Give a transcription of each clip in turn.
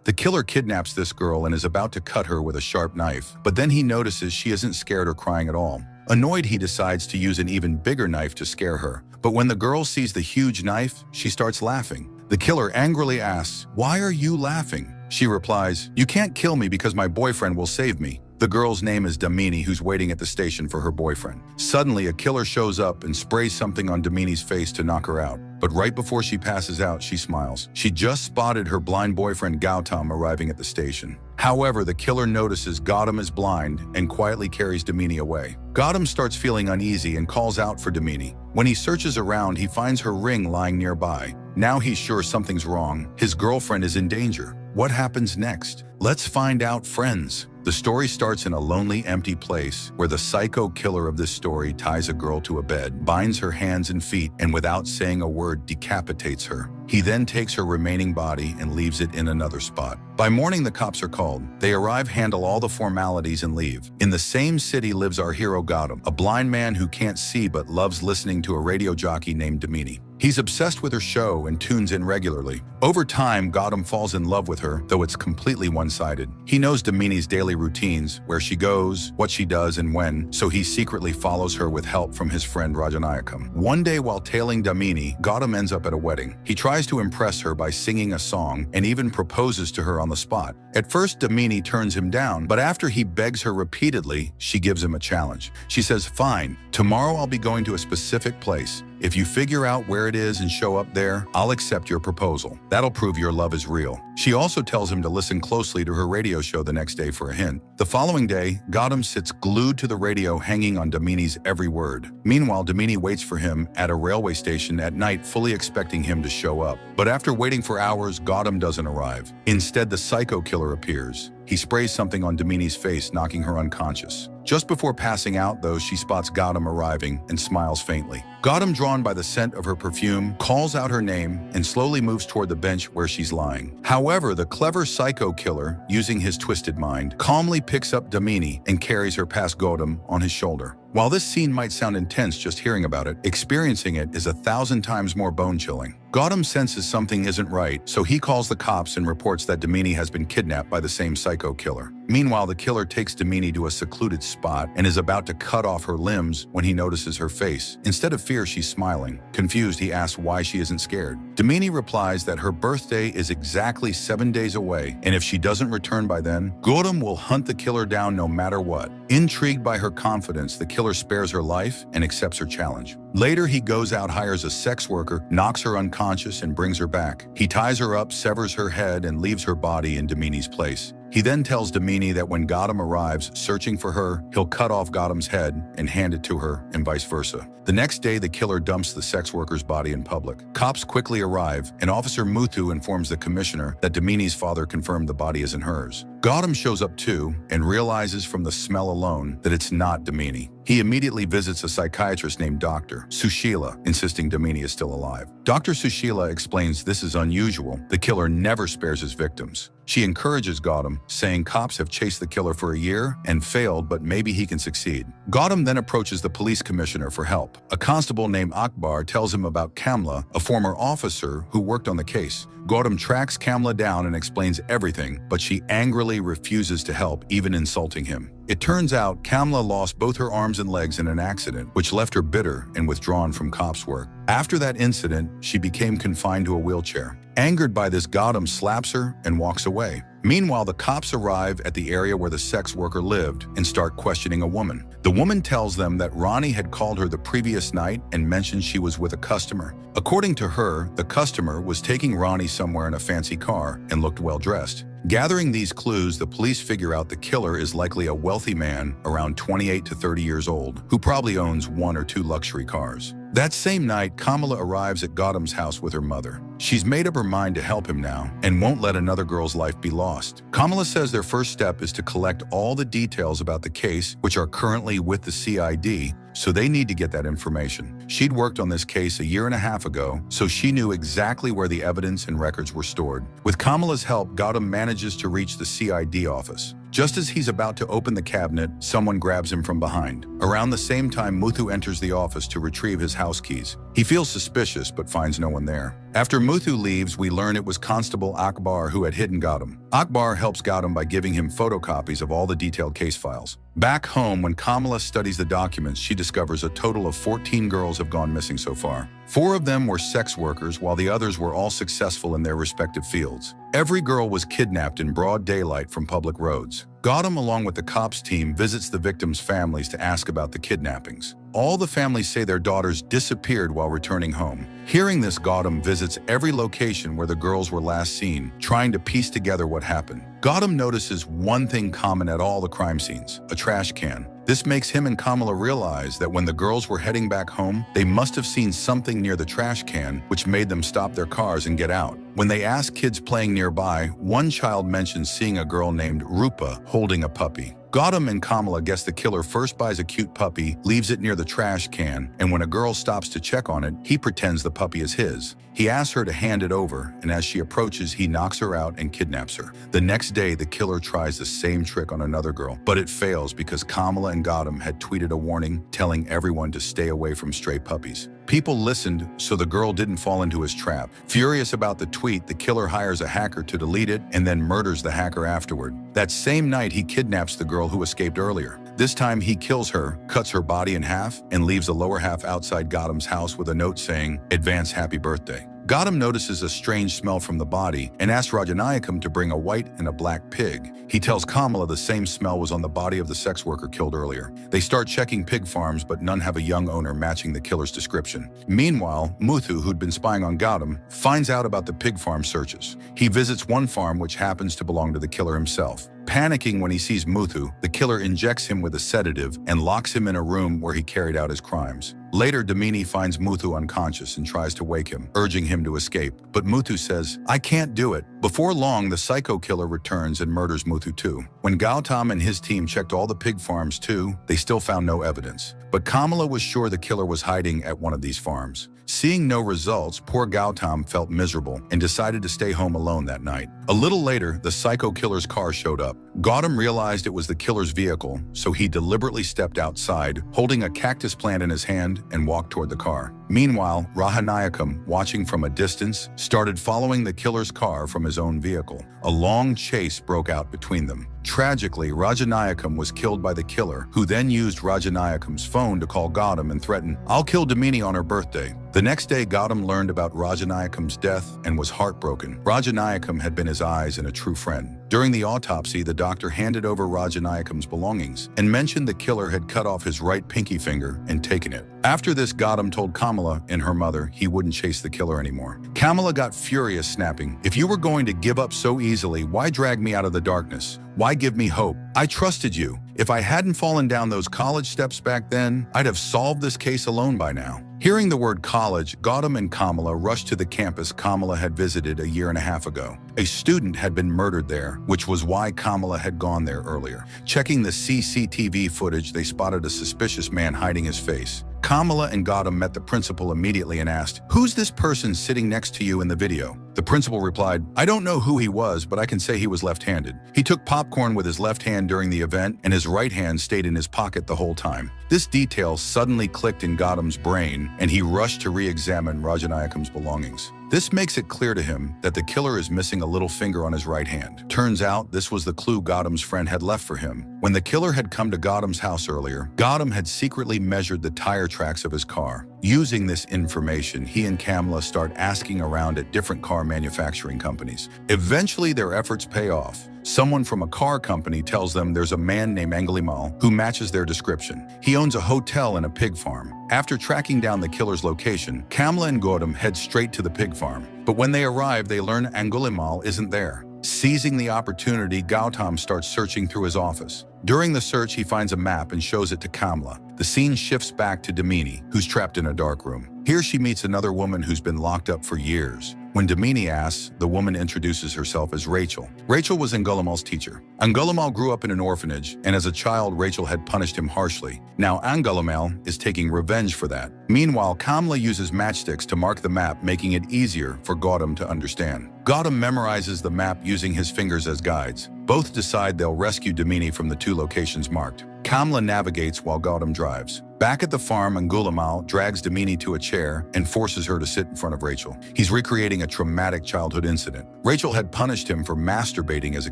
The killer kidnaps this girl and is about to cut her with a sharp knife, but then he notices she isn't scared or crying at all. Annoyed, he decides to use an even bigger knife to scare her. But when the girl sees the huge knife, she starts laughing. The killer angrily asks, "Why are you laughing?" She replies, "You can't kill me because my boyfriend will save me." The girl's name is Damini, who's waiting at the station for her boyfriend. Suddenly, a killer shows up and sprays something on Damini's face to knock her out. But right before she passes out, she smiles. She just spotted her blind boyfriend Gautam arriving at the station. However, the killer notices Gautam is blind and quietly carries Damini away. Gautam starts feeling uneasy and calls out for Damini. When he searches around, he finds her ring lying nearby. Now he's sure something's wrong. His girlfriend is in danger. What happens next? Let's find out, friends. The story starts in a lonely, empty place where the psycho killer of this story ties a girl to a bed, binds her hands and feet, and without saying a word, decapitates her. He then takes her remaining body and leaves it in another spot. By morning, the cops are called. They arrive, handle all the formalities, and leave. In the same city lives our hero Gautam, a blind man who can't see but loves listening to a radio jockey named Damini. He's obsessed with her show and tunes in regularly. Over time, Gautam falls in love with her, though it's completely one-sided. He knows Damini's daily routines, where she goes, what she does, and when, so he secretly follows her with help from his friend Rajanayakam. One day, while tailing Damini, Gautam ends up at a wedding. He tries to impress her by singing a song and even proposes to her on the spot. At first, Damini turns him down, but after he begs her repeatedly, she gives him a challenge. She says, "Fine, tomorrow I'll be going to a specific place. If you figure out where it is and show up there, I'll accept your proposal. That'll prove your love is real." She also tells him to listen closely to her radio show the next day for a hint. The following day, Gautam sits glued to the radio, hanging on Damini's every word. Meanwhile, Damini waits for him at a railway station at night, fully expecting him to show up. But after waiting for hours, Gautam doesn't arrive. Instead, the psycho killer appears. He sprays something on Damini's face, knocking her unconscious. Just before passing out, though, she spots Gautam arriving and smiles faintly. Gautam, drawn by the scent of her perfume, calls out her name and slowly moves toward the bench where she's lying. However, the clever psycho killer, using his twisted mind, calmly picks up Damini and carries her past Gautam on his shoulder. While this scene might sound intense just hearing about it, experiencing it is 1,000 times more bone-chilling. Gautam senses something isn't right, so he calls the cops and reports that Damini has been kidnapped by the same psycho killer. Meanwhile, the killer takes Damini to a secluded spot and is about to cut off her limbs when he notices her face. Instead of fear, she's smiling. Confused, he asks why she isn't scared. Damini replies that her birthday is exactly 7 days away, and if she doesn't return by then, Gautam will hunt the killer down no matter what. Intrigued by her confidence, the killer spares her life and accepts her challenge. Later, he goes out, hires a sex worker, knocks her unconscious, and brings her back. He ties her up, severs her head, and leaves her body in Damini's place. He then tells Damini that when Gautam arrives searching for her, he'll cut off Gautam's head and hand it to her, and vice versa. The next day, the killer dumps the sex worker's body in public. Cops quickly arrive, and Officer Muthu informs the commissioner that Damini's father confirmed the body isn't hers. Gautam shows up too and realizes from the smell alone that it's not Damini. He immediately visits a psychiatrist named Dr. Sushila, insisting Damini is still alive. Dr. Sushila explains this is unusual. The killer never spares his victims. She encourages Gautam, saying cops have chased the killer for a year and failed, but maybe he can succeed. Gautam then approaches the police commissioner for help. A constable named Akbar tells him about Kamla, a former officer who worked on the case. Gautam tracks Kamla down and explains everything, but she angrily refuses to help, even insulting him. It turns out Kamla lost both her arms and legs in an accident, which left her bitter and withdrawn from cops' work. After that incident, she became confined to a wheelchair. Angered by this, Gautam slaps her and walks away. Meanwhile, the cops arrive at the area where the sex worker lived and start questioning a woman. The woman tells them that Ronnie had called her the previous night and mentioned she was with a customer. According to her, the customer was taking Ronnie somewhere in a fancy car and looked well-dressed. Gathering these clues, the police figure out the killer is likely a wealthy man around 28 to 30 years old, who probably owns 1 or 2 luxury cars. That same night, Kamala arrives at Gautam's house with her mother. She's made up her mind to help him now and won't let another girl's life be lost. Kamala says their first step is to collect all the details about the case, which are currently with the CID, so they need to get that information. She'd worked on this case a year and a half ago, so she knew exactly where the evidence and records were stored. With Kamala's help, Gautam manages to reach the CID office. Just as he's about to open the cabinet, someone grabs him from behind. Around the same time, Muthu enters the office to retrieve his house keys. He feels suspicious but finds no one there. After Muthu leaves, we learn it was Constable Akbar who had hidden Gautam. Akbar helps Gautam by giving him photocopies of all the detailed case files. Back home, when Kamala studies the documents, she discovers a total of 14 girls have gone missing so far. 4 of them were sex workers, while the others were all successful in their respective fields. Every girl was kidnapped in broad daylight from public roads. Gautam, along with the cops team, visits the victims' families to ask about the kidnappings. All the families say their daughters disappeared while returning home. Hearing this, Gautam visits every location where the girls were last seen, trying to piece together what happened. Gautam notices one thing common at all the crime scenes: a trash can. This makes him and Kamala realize that when the girls were heading back home, they must have seen something near the trash can, which made them stop their cars and get out. When they ask kids playing nearby, one child mentions seeing a girl named Rupa holding a puppy. Gautam and Kamala guess the killer first buys a cute puppy, leaves it near the trash can, and when a girl stops to check on it, he pretends the puppy is his. He asks her to hand it over, and as she approaches, he knocks her out and kidnaps her. The next day, the killer tries the same trick on another girl, but it fails because Kamala and Gautam had tweeted a warning telling everyone to stay away from stray puppies. People listened, so the girl didn't fall into his trap. Furious about the tweet, the killer hires a hacker to delete it and then murders the hacker afterward. That same night, he kidnaps the girl who escaped earlier. This time, he kills her, cuts her body in half, and leaves the lower half outside Gautam's house with a note saying, "Advance happy birthday." Gautam notices a strange smell from the body and asks Rajanayakam to bring a white and a black pig. He tells Kamala the same smell was on the body of the sex worker killed earlier. They start checking pig farms, but none have a young owner matching the killer's description. Meanwhile, Muthu, who'd been spying on Gautam, finds out about the pig farm searches. He visits one farm which happens to belong to the killer himself. Panicking when he sees Muthu, the killer injects him with a sedative and locks him in a room where he carried out his crimes. Later, Damini finds Muthu unconscious and tries to wake him, urging him to escape. But Muthu says, "I can't do it." Before long, the psycho killer returns and murders Muthu too. When Gautam and his team checked all the pig farms too, they still found no evidence. But Kamala was sure the killer was hiding at one of these farms. Seeing no results, poor Gautam felt miserable and decided to stay home alone that night. A little later, the psycho killer's car showed up. Gautam realized it was the killer's vehicle, so he deliberately stepped outside, holding a cactus plant in his hand, and walked toward the car. Meanwhile, Rajanayakam, watching from a distance, started following the killer's car from his own vehicle. A long chase broke out between them. Tragically, Rajanayakam was killed by the killer, who then used Rajanayakam's phone to call Gautam and threaten, "I'll kill Damini on her birthday." The next day, Gautam learned about Rajanayakam's death and was heartbroken. Rajanayakam had been his eyes and a true friend. During the autopsy, the doctor handed over Rajanayakam's belongings and mentioned the killer had cut off his right pinky finger and taken it. After this, Gautam told Kamala and her mother he wouldn't chase the killer anymore. Kamala got furious, snapping, "If you were going to give up so easily, why drag me out of the darkness? Why give me hope? I trusted you. If I hadn't fallen down those college steps back then, I'd have solved this case alone by now." Hearing the word college, Gautam and Kamala rushed to the campus Kamala had visited a year and a half ago. A student had been murdered there, which was why Kamala had gone there earlier. Checking the CCTV footage, they spotted a suspicious man hiding his face. Kamala and Gautam met the principal immediately and asked, "Who's this person sitting next to you in the video?" The principal replied, "I don't know who he was, but I can say he was left-handed. He took popcorn with his left hand during the event, and his right hand stayed in his pocket the whole time." This detail suddenly clicked in Gautam's brain, and he rushed to re-examine Rajanayakam's belongings. This makes it clear to him that the killer is missing a little finger on his right hand. Turns out this was the clue Gautam's friend had left for him. When the killer had come to Gautam's house earlier, Gautam had secretly measured the tire tracks of his car. Using this information, he and Kamala start asking around at different car manufacturing companies. Eventually, their efforts pay off. Someone from a car company tells them there's a man named Angulimal who matches their description. He owns a hotel and a pig farm. After tracking down the killer's location, Kamala and Gautam head straight to the pig farm. But when they arrive, they learn Angulimal isn't there. Seizing the opportunity, Gautam starts searching through his office. During the search, he finds a map and shows it to Kamala. The scene shifts back to Damini, who's trapped in a dark room. Here she meets another woman who's been locked up for years. When Damini asks, the woman introduces herself as Rachel. Rachel was Angulimal's teacher. Angulimal grew up in an orphanage, and as a child, Rachel had punished him harshly. Now Angulimal is taking revenge for that. Meanwhile, Kamala uses matchsticks to mark the map, making it easier for Gautam to understand. Gautam memorizes the map using his fingers as guides. Both decide they'll rescue Damini from the two locations marked. Kamla navigates while Gautam drives. Back at the farm, Angulimal drags Damini to a chair and forces her to sit in front of Rachel. He's recreating a traumatic childhood incident. Rachel had punished him for masturbating as a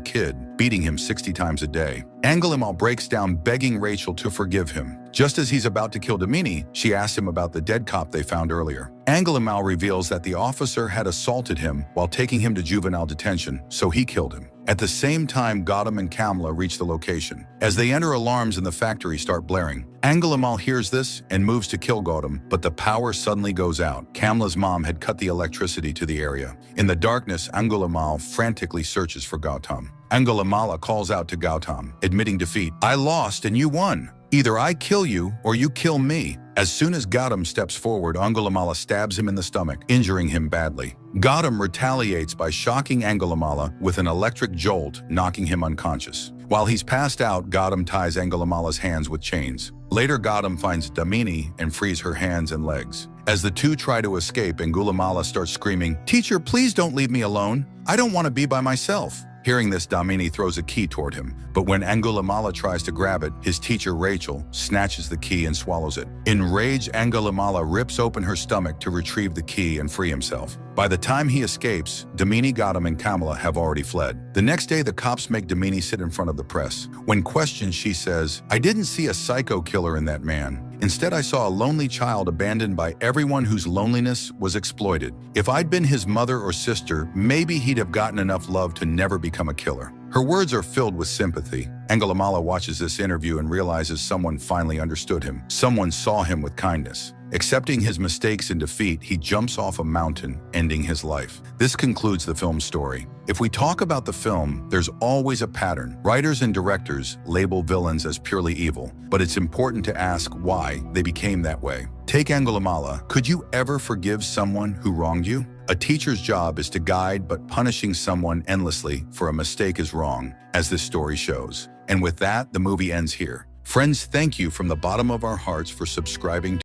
kid, beating him 60 times a day. Angulimal breaks down begging Rachel to forgive him. Just as he's about to kill Damini, she asks him about the dead cop they found earlier. Angulimal reveals that the officer had assaulted him while taking him to juvenile detention, so he killed him. At the same time, Gautam and Kamla reach the location. As they enter, alarms in the factory start blaring. Angulimal hears this and moves to kill Gautam, but the power suddenly goes out. Kamla's mom had cut the electricity to the area. In the darkness, Angulimal frantically searches for Gautam. Angulimala calls out to Gautam, admitting defeat. "I lost and you won. Either I kill you or you kill me." As soon as Gautam steps forward, Angulimala stabs him in the stomach, injuring him badly. Gautam retaliates by shocking Angulimala with an electric jolt, knocking him unconscious. While he's passed out, Gautam ties Angulimala's hands with chains. Later, Gautam finds Damini and frees her hands and legs. As the two try to escape, Angulimala starts screaming, "Teacher, please don't leave me alone. I don't want to be by myself." Hearing this, Damini throws a key toward him, but when Angulimala tries to grab it, his teacher Rachel snatches the key and swallows it. Enraged, Angulimala rips open her stomach to retrieve the key and free himself. By the time he escapes, Damini, Gautam, and Kamla have already fled. The next day, the cops make Damini sit in front of the press. When questioned, she says, "I didn't see a psycho killer in that man. Instead, I saw a lonely child abandoned by everyone whose loneliness was exploited. If I'd been his mother or sister, maybe he'd have gotten enough love to never become a killer." Her words are filled with sympathy. Angulimala watches this interview and realizes someone finally understood him. Someone saw him with kindness. Accepting his mistakes and defeat, he jumps off a mountain, ending his life. This concludes the film's story. If we talk about the film, there's always a pattern. Writers and directors label villains as purely evil, but it's important to ask why they became that way. Take Angulimala. Could you ever forgive someone who wronged you? A teacher's job is to guide, but punishing someone endlessly for a mistake is wrong, as this story shows. And with that, the movie ends here. Friends, thank you from the bottom of our hearts for subscribing